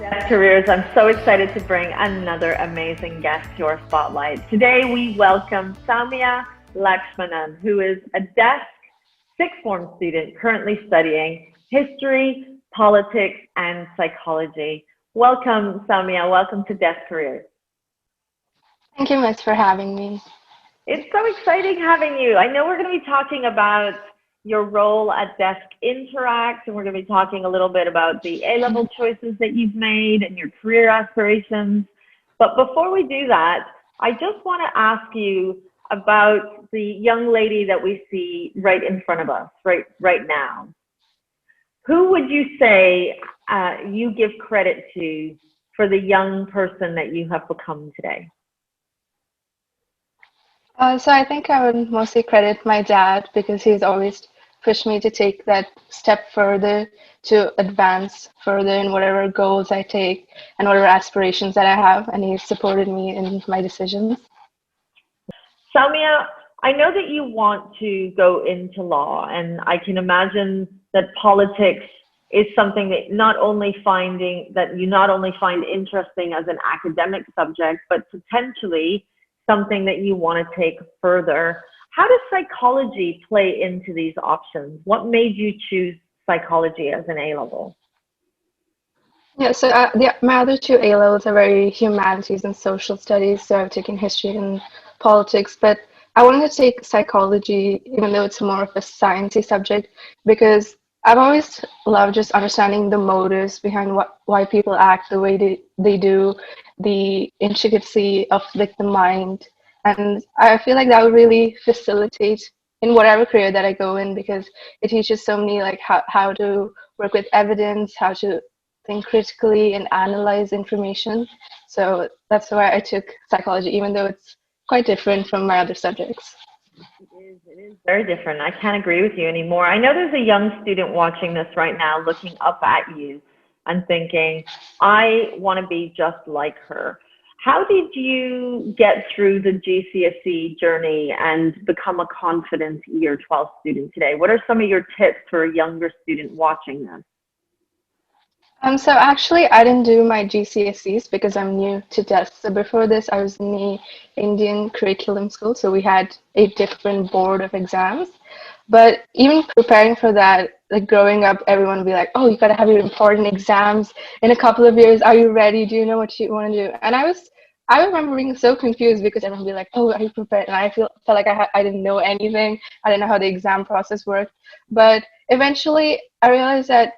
Deaf Careers. I'm so excited to bring another amazing guest to our spotlight. Today we welcome Soumya Lakshmanan, who is a DESC sixth form student currently studying history, politics, and psychology. Welcome, Soumya. Welcome to Deaf Careers. Thank you much for having me. It's so exciting having you. I know we're going to be talking about your role at DESC Interact, and we're going to be talking a little bit about the A-level choices that you've made and your career aspirations. But before we do that, I just want to ask you about the young lady that we see right in front of us, right now. Who would you say you give credit to for the young person that you have become today? So I think I would mostly credit my dad because he's always pushed me to take that step further, to advance further in whatever goals I take and whatever aspirations that I have, and he's supported me in my decisions. Soumya, I know that you want to go into law, and I can imagine that politics is something that you not only find interesting as an academic subject, but potentially something that you want to take further. How does psychology play into these options? What made you choose psychology as an A-level? Yeah, so my other two A levels are very humanities and social studies, so I've taken history and politics, but I wanted to take psychology, even though it's more of a sciencey subject, because I've always loved just understanding the motives behind why people act the way they do, the intricacy of like the mind, and I feel like that would really facilitate in whatever career that I go in because it teaches so many like how to work with evidence, how to think critically and analyze information. So that's why I took psychology, even though it's quite different from my other subjects. It is very different. I can't agree with you anymore. I know there's a young student watching this right now looking up at you and thinking, I want to be just like her. How did you get through the GCSE journey and become a confident Year 12 student today? What are some of your tips for a younger student watching this? So actually, I didn't do my GCSEs because I'm new to DESC. So before this, I was in the Indian curriculum school, so we had a different board of exams. But even preparing for that, like growing up, everyone would be like, "Oh, you gotta have your important exams in a couple of years. Are you ready? Do you know what you want to do?" And I remember being so confused because everyone would be like, "Oh, are you prepared?" And felt like I didn't know anything. I didn't know how the exam process worked. But eventually, I realized that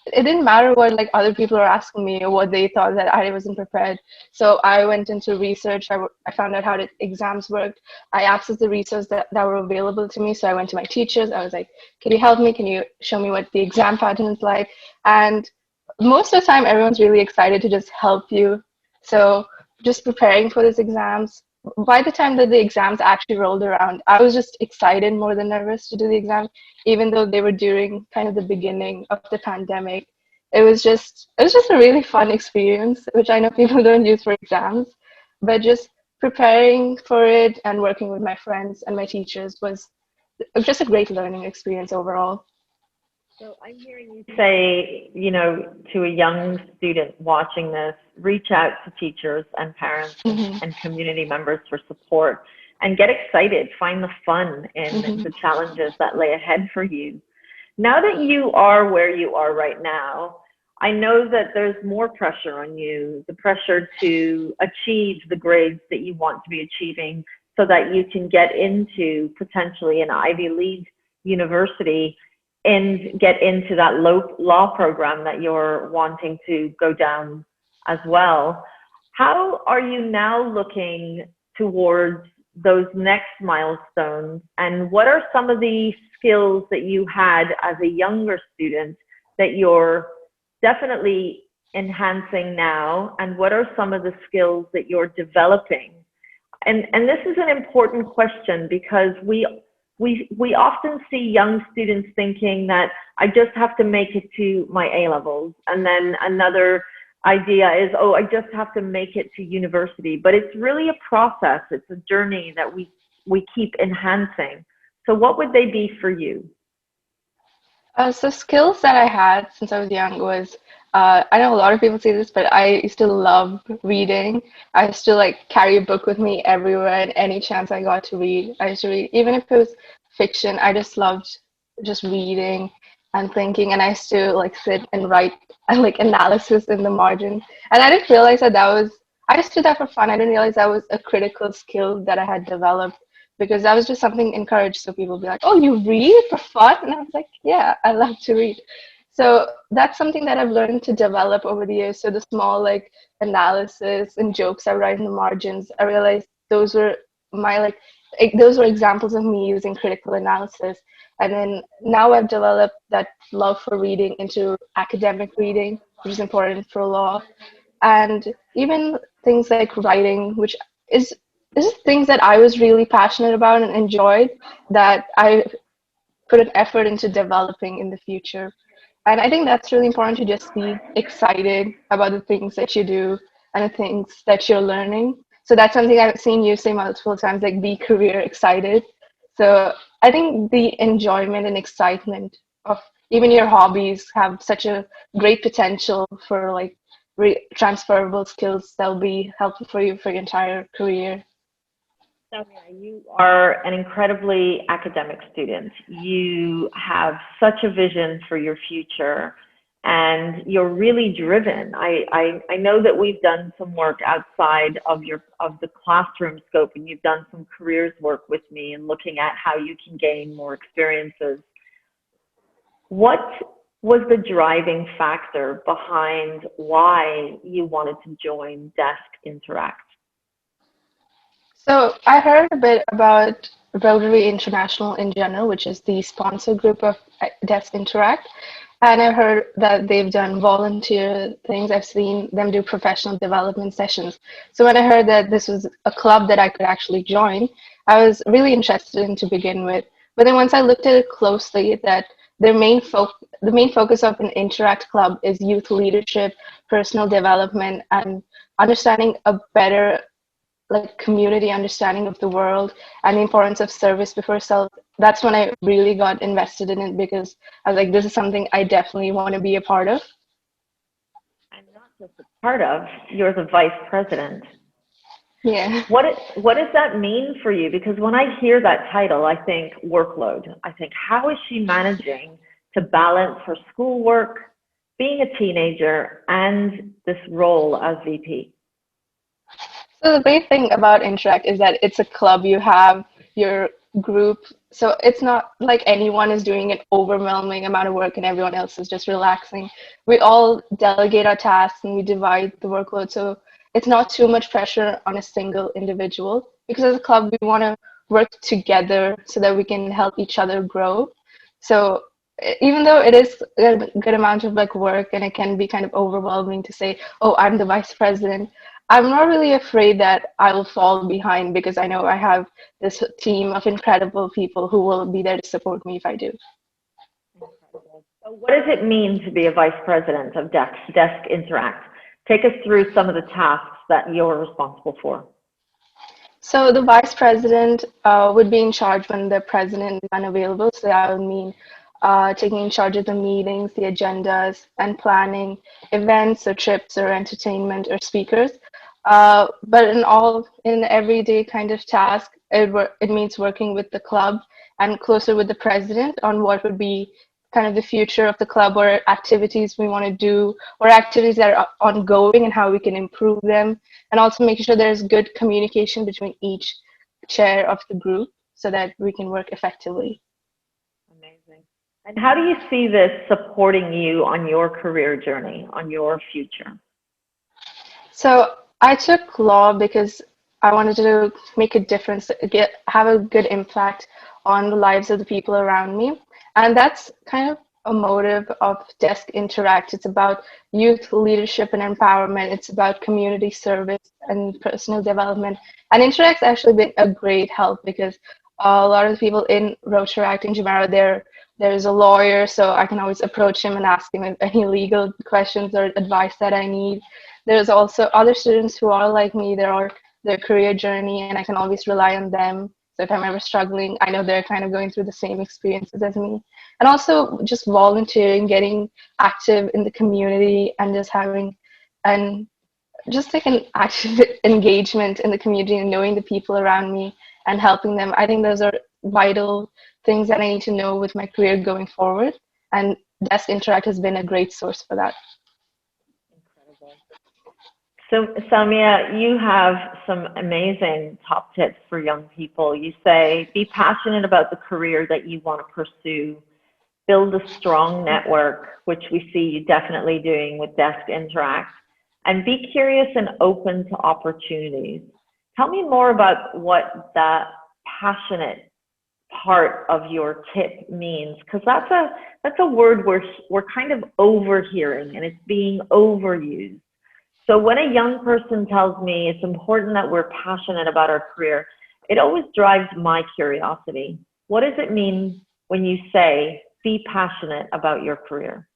it didn't matter what like other people are asking me or what they thought that I wasn't prepared. So I went into research. I found out how the exams worked. I accessed the resources that were available to me. So I went to my teachers. I was like, can you help me? Can you show me what the exam pattern is like? And most of the time, everyone's really excited to just help you. So just preparing for these exams. By the time that the exams actually rolled around, I was just excited more than nervous to do the exam, even though they were during kind of the beginning of the pandemic. It was just a really fun experience, which I know people don't use for exams, but just preparing for it and working with my friends and my teachers was just a great learning experience overall. So I'm hearing you say, to a young student watching this, reach out to teachers and parents Hmm. and community members for support and get excited. Find the fun in Hmm. the challenges that lay ahead for you. Now that you are where you are right now, I know that there's more pressure on you, the pressure to achieve the grades that you want to be achieving so that you can get into potentially an Ivy League university and get into that law program that you're wanting to go down as well. How are you now looking towards those next milestones, and what are some of the skills that you had as a younger student that you're definitely enhancing now, and what are some of the skills that you're developing? And this is an important question because we often see young students thinking that I just have to make it to my A levels, and then another idea is, oh, I just have to make it to university. But it's really a process. It's a journey that we keep enhancing. So what would they be for you? So skills that I had since I was young was I know a lot of people say this, but I used to love reading. I used to like carry a book with me everywhere, and any chance I got to read, I used to read. Even if it was fiction, I just loved just reading and thinking. And I used to like sit and write and like analysis in the margin. And I didn't realize that I just did that for fun. I didn't realize that was a critical skill that I had developed because that was just something encouraged. So people would be like, "Oh, you read for fun?" And I was like, "Yeah, I love to read." So that's something that I've learned to develop over the years. So the small like analysis and jokes I write in the margins, I realized those were my those were examples of me using critical analysis. And then now I've developed that love for reading into academic reading, which is important for law, and even things like writing, which is this is things that I was really passionate about and enjoyed that I put an effort into developing in the future. And I think that's really important to just be excited about the things that you do and the things that you're learning. So that's something I've seen you say multiple times, like be career excited. So I think the enjoyment and excitement of even your hobbies have such a great potential for like transferable skills that will be helpful for you for your entire career. Soumya, you are an incredibly academic student. You have such a vision for your future, and you're really driven. I know that we've done some work outside of the classroom scope, and you've done some careers work with me and looking at how you can gain more experiences. What was the driving factor behind why you wanted to join DESC Interact? So I heard a bit about Rotary International in general, which is the sponsor group of DESC Interact. And I heard that they've done volunteer things. I've seen them do professional development sessions. So when I heard that this was a club that I could actually join, I was really interested in to begin with. But then once I looked at it closely, that the main focus of an Interact club is youth leadership, personal development, and understanding a better like community understanding of the world and the importance of service before self. That's when I really got invested in it because I was like, this is something I definitely want to be a part of. And not just a part of, you're the vice president. Yeah. What does that mean for you? Because when I hear that title, I think workload. I think, how is she managing to balance her schoolwork, being a teenager, and this role as VP? So the great thing about Interact is that it's a club. You have your group. So it's not like anyone is doing an overwhelming amount of work and everyone else is just relaxing. We all delegate our tasks and we divide the workload. So it's not too much pressure on a single individual because as a club, we want to work together so that we can help each other grow. So even though it is a good amount of like work and it can be kind of overwhelming to say, oh, I'm the vice president, I'm not really afraid that I will fall behind because I know I have this team of incredible people who will be there to support me if I do. Incredible. So what does it mean to be a vice president of DESC Interact? Take us through some of the tasks that you're responsible for. So the vice president would be in charge when the president is unavailable. So that would mean taking in charge of the meetings, the agendas, and planning events or trips or entertainment or speakers. But in everyday kind of task, it means working with the club and closer with the president on what would be kind of the future of the club or activities we want to do or activities that are ongoing and how we can improve them, and also making sure there's good communication between each chair of the group so that we can work effectively. Amazing. And how do you see this supporting you on your career journey, on your future? So I took law because I wanted to make a difference, have a good impact on the lives of the people around me. And that's kind of a motive of DESC Interact. It's about youth leadership and empowerment. It's about community service and personal development. And Interact's actually been a great help because a lot of the people in Rotaract in Jumeirah, there's a lawyer, so I can always approach him and ask him any legal questions or advice that I need. There's also other students who are like me, they're on their career journey, and I can always rely on them. So if I'm ever struggling, I know they're kind of going through the same experiences as me. and also just volunteering, getting active in the community, and just having and just like an active engagement in the community and knowing the people around me and helping them. I think those are vital things that I need to know with my career going forward. And Desk Interact has been a great source for that. Incredible. So, Soumya, you have some amazing top tips for young people. You say, be passionate about the career that you want to pursue, build a strong network, which we see you definitely doing with Desk Interact, and be curious and open to opportunities. Tell me more about what that passionate part of your tip means, because that's a word we're kind of overhearing and it's being overused. So when a young person tells me it's important that we're passionate about our career, it always drives my curiosity. What does it mean when you say be passionate about your career?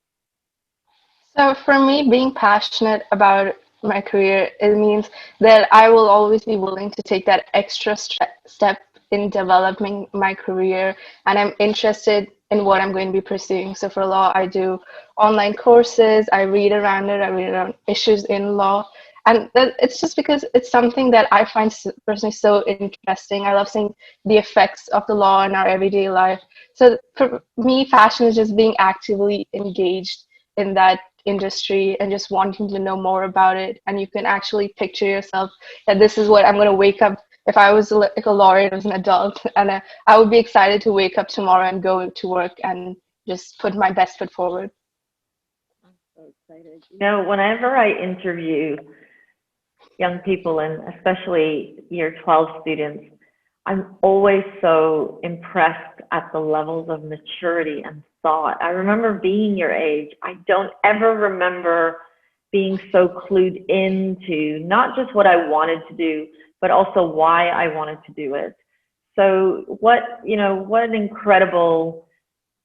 So for me, being passionate about my career, it means that I will always be willing to take that extra step in developing my career, and I'm interested in what I'm going to be pursuing. So for law, I do online courses, I read around it, I read around issues in law, and it's just because it's something that I find personally so interesting. I love seeing the effects of the law in our everyday life. So for me, fashion is just being actively engaged in that industry and just wanting to know more about it. And you can actually picture yourself that this is what I'm going to wake up. If I was like a lawyer as an adult, and I would be excited to wake up tomorrow and go to work and just put my best foot forward. I'm so excited. You know, whenever I interview young people, and especially year 12 students, I'm always so impressed at the levels of maturity and thought. I remember being your age. I don't ever remember being so clued into not just what I wanted to do, but also why I wanted to do it. So what an incredible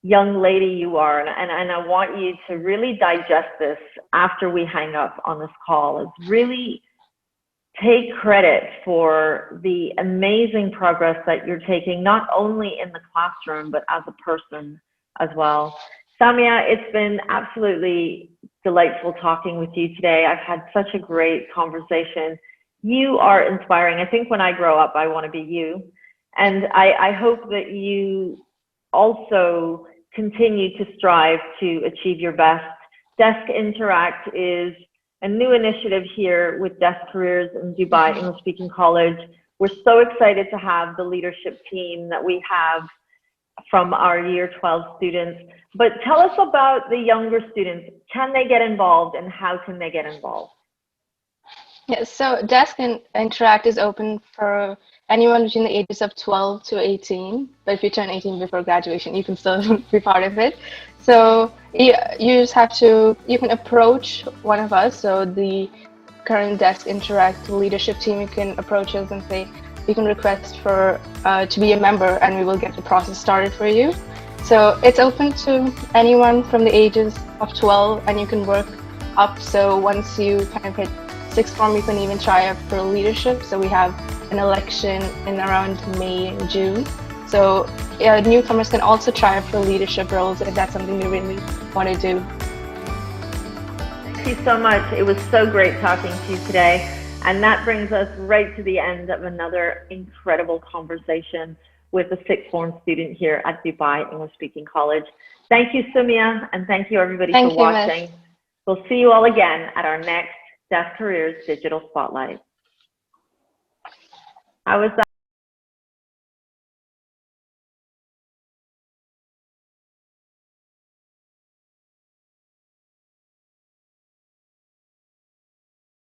young lady you are. And I want you to really digest this after we hang up on this call. Is really take credit for the amazing progress that you're taking, not only in the classroom, but as a person as well. Soumya, it's been absolutely delightful talking with you today. I've had such a great conversation. You are inspiring. I think when I grow up, I want to be you. And I hope that you also continue to strive to achieve your best. Desk Interact is a new initiative here with Desk Careers in Dubai English Speaking College. We're so excited to have the leadership team that we have from our year 12 students. But tell us about the younger students. Can they get involved, and how can they get involved? Yes, so Desk Interact is open for anyone between the ages of 12 to 18. But if you turn 18 before graduation, you can still be part of it. So you just have to, you can approach one of us. So the current Desk Interact leadership team, you can approach us and say, you can request for to be a member, and we will get the process started for you. So it's open to anyone from the ages of 12, and you can work up. So once you kind of hit sixth form, you can even try out for leadership. So we have an election in around May and June. So newcomers can also try out for leadership roles if that's something they really want to do. Thank you so much. It was so great talking to you today. And that brings us right to the end of another incredible conversation with a sixth form student here at Dubai English Speaking College. Thank you, Soumya, and thank you everybody for watching. Miss. We'll see you all again at our next Desk Careers Digital Spotlight. How was that?